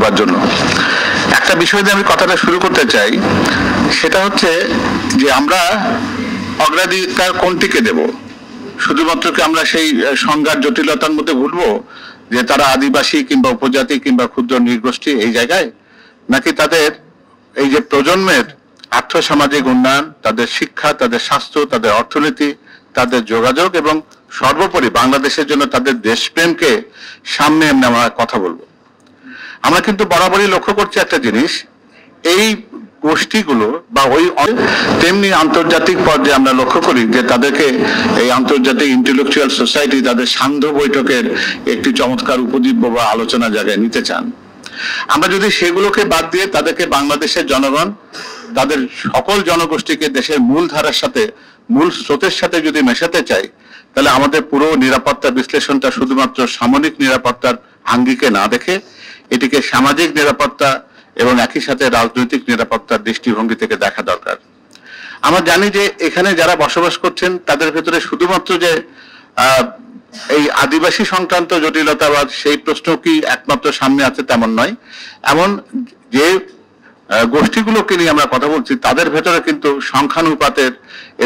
করবার জন্য। একটা বিষয় দিয়ে আমি কথাটা শুরু করতে চাই, সেটা হচ্ছে যে আমরা অগ্রাধিকার কোনটিকে দেব? শুধুমাত্র কি আমরা সেই সংজ্ঞার জটিলতার মধ্যে ঘুরবো যে তারা আদিবাসী কিংবা উপজাতি কিংবা ক্ষুদ্র নৃগোষ্ঠী এই জায়গায়, নাকি তাদের এই যে প্রজন্মের আর্থসামাজিক উন্নয়ন, তাদের শিক্ষা, তাদের স্বাস্থ্য, তাদের অর্থনীতি, তাদের যোগাযোগ এবং সর্বোপরি বাংলাদেশের জন্য তাদের দেশপ্রেমকে সামনে এনে আমরা কথা বলবো। আমরা কিন্তু বরাবরই লক্ষ্য করছি একটা জিনিস, এই গোষ্ঠীগুলো বা ওই তেমনি আন্তর্জাতিক পর্যায়ে আমরা লক্ষ্য করি যে তাদেরকে এই আন্তর্জাতিক ইন্টেলেকচুয়াল সোসাইটি তাদের সান্ধ্য বৈঠকের একটি চমৎকার উপজীব্য বা আলোচনা জায়গায় নিতে চান। আমরা যদি সেগুলোকে বাদ দিয়ে তাদেরকে বাংলাদেশের জনগণ, তাদের সকল জনগোষ্ঠীকে দেশের মূল ধারার সাথে, মূল স্রোতের সাথে যদি মেশাতে চাই, তাহলে আমাদের পুরো নিরাপত্তা বিশ্লেষণটা শুধুমাত্র সামরিক নিরাপত্তার আঙ্গিকে না দেখে এটিকে সামাজিক নিরাপত্তা এবং একই সাথে রাজনৈতিক নিরাপত্তার দৃষ্টিভঙ্গি থেকে দেখা দরকার। আমরা জানি যে এখানে যারা বসবাস করছেন তাদের ভেতরে শুধুমাত্র যে এই আদিবাসী সংক্রান্ত জটিলতা বা সেই প্রশ্ন কি একমাত্র সামনে আছে তেমন নয়। এমন যে গোষ্ঠীগুলোকে নিয়ে আমরা কথা বলছি তাদের ভেতরে কিন্তু সংখ্যানুপাতের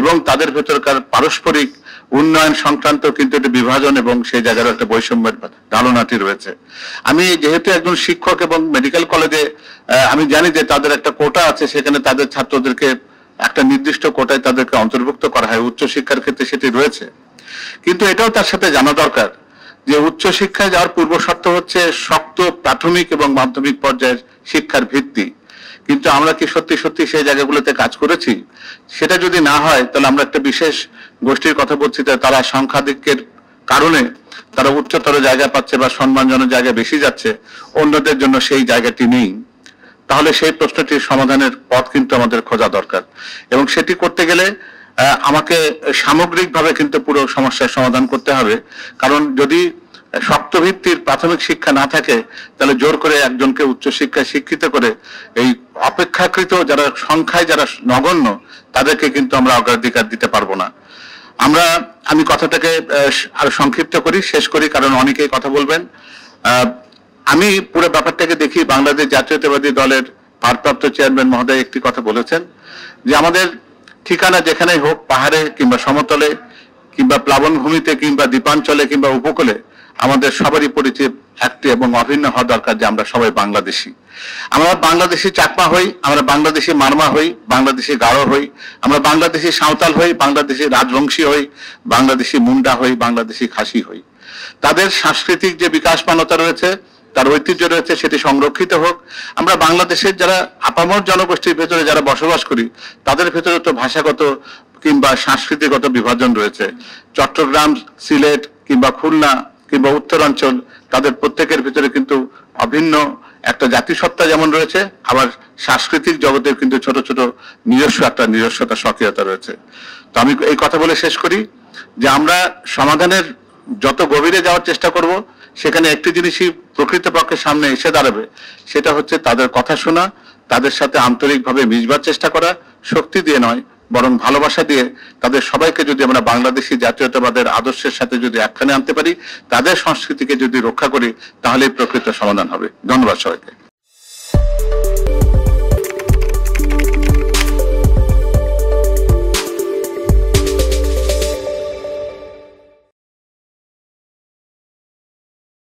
এবং তাদের ভেতরকার পারস্পরিক উন্নয়ন সংক্রান্ত কিন্তু একটা বিভাজন এবং সেই জায়গার একটা বৈষম্যের ধারণাটি রয়েছে। আমি যেহেতু একজন শিক্ষক এবং মেডিকেল কলেজে আমি জানি যে তাদের একটা কোটা আছে, সেখানে তাদের ছাত্রদেরকে একটা নির্দিষ্ট কোটায় তাদেরকে অন্তর্ভুক্ত করা হয়, উচ্চশিক্ষার ক্ষেত্রে সেটি রয়েছে। কিন্তু এটাও তার সাথে জানা দরকার যে উচ্চশিক্ষায় যাওয়ার পূর্ব শর্ত হচ্ছে শক্ত প্রাথমিক এবং মাধ্যমিক পর্যায়ের শিক্ষার ভিত্তি। কিন্তু আমরা কি সত্যি সত্যি সেই জায়গাগুলোতে কাজ করেছি? সেটা যদি না হয় তাহলে আমরা একটা বিশেষ গোষ্ঠীর কথা বলছি, তারা সংখ্যাধিক্যের কারণে তারা উচ্চতর জায়গা পাচ্ছে বা সম্মানজনক জায়গায় বেশি যাচ্ছে, অন্যদের জন্য সেই জায়গাটি নেই। তাহলে সেই প্রশ্নটির সমাধানের পথ কিন্তু আমাদের খোঁজা দরকার এবং সেটি করতে গেলে আমাকে সামগ্রিকভাবে কিন্তু পুরো সমস্যার সমাধান করতে হবে। কারণ যদি শক্ত ভিত্তির প্রাথমিক শিক্ষা না থাকে তাহলে জোর করে একজনকে উচ্চশিক্ষায় শিক্ষিত করে এই অপেক্ষাকৃত যারা সংখ্যায় যারা নগণ্য তাদেরকে কিন্তু আমরা অগ্রাধিকার দিতে পারবো না। আমি কথাটাকে আরো সংক্ষিপ্ত করি, শেষ করি, কারণ অনেকেই কথা বলবেন। আমি পুরো ব্যাপারটাকে দেখি, বাংলাদেশ জাতীয়তাবাদী দলের ভারপ্রাপ্ত চেয়ারম্যান মহোদয় একটি কথা বলেছেন যে আমাদের ঠিকানা যেখানেই হোক, পাহাড়ে কিংবা সমতলে কিংবা প্লাবনভূমিতে কিংবা দ্বীপাঞ্চলে কিংবা উপকূলে, আমাদের সবারই পরিচয় একটি এবং অভিন্ন হওয়া দরকার যে আমরা সবাই বাংলাদেশি। আমরা বাংলাদেশি চাকমা হই, আমরা বাংলাদেশি মারমা হই, বাংলাদেশি গারো হই, আমরা বাংলাদেশি সাঁওতাল হই, বাংলাদেশি রাজবংশী হই, বাংলাদেশি মুন্ডা হই, বাংলাদেশি খাসি হই। তাদের সাংস্কৃতিক যে বিকাশমানতা রয়েছে, তার ঐতিহ্য রয়েছে, সেটি সংরক্ষিত হোক। আমরা বাংলাদেশের যারা আপামর জনগোষ্ঠীর ভেতরে যারা বসবাস করি তাদের ভেতরে তো ভাষাগত কিংবা সাংস্কৃতিকগত বিভাজন রয়েছে। চট্টগ্রাম, সিলেট কিংবা খুলনা কিংবা উত্তরাঞ্চল, তাদের প্রত্যেকের ভিতরে কিন্তু অভিন্ন একটা জাতিসত্তা যেমন রয়েছে, আবার সাংস্কৃতিক জগতের কিন্তু ছোট ছোট নিজস্বতা স্বকীয়তা রয়েছে। তো আমি এই কথা বলে শেষ করি যে আমরা সমাধানের যত গভীরে যাওয়ার চেষ্টা করব, সেখানে একটি জিনিসই প্রকৃতপক্ষে সামনে এসে দাঁড়াবে, সেটা হচ্ছে তাদের কথা শোনা, তাদের সাথে আন্তরিকভাবে মিশবার চেষ্টা করা, শক্তি দিয়ে নয় বরং ভালোবাসা দিয়ে তাদের সবাইকে যদি আমরা বাংলাদেশি জাতীয়তাবাদের আদর্শের সাথে যদি একখানে আনতে পারি, তাদের সংস্কৃতিকে যদি রক্ষা করি, তাহলেই প্রকৃত সমাধান হবে। ধন্যবাদ সবাইকে।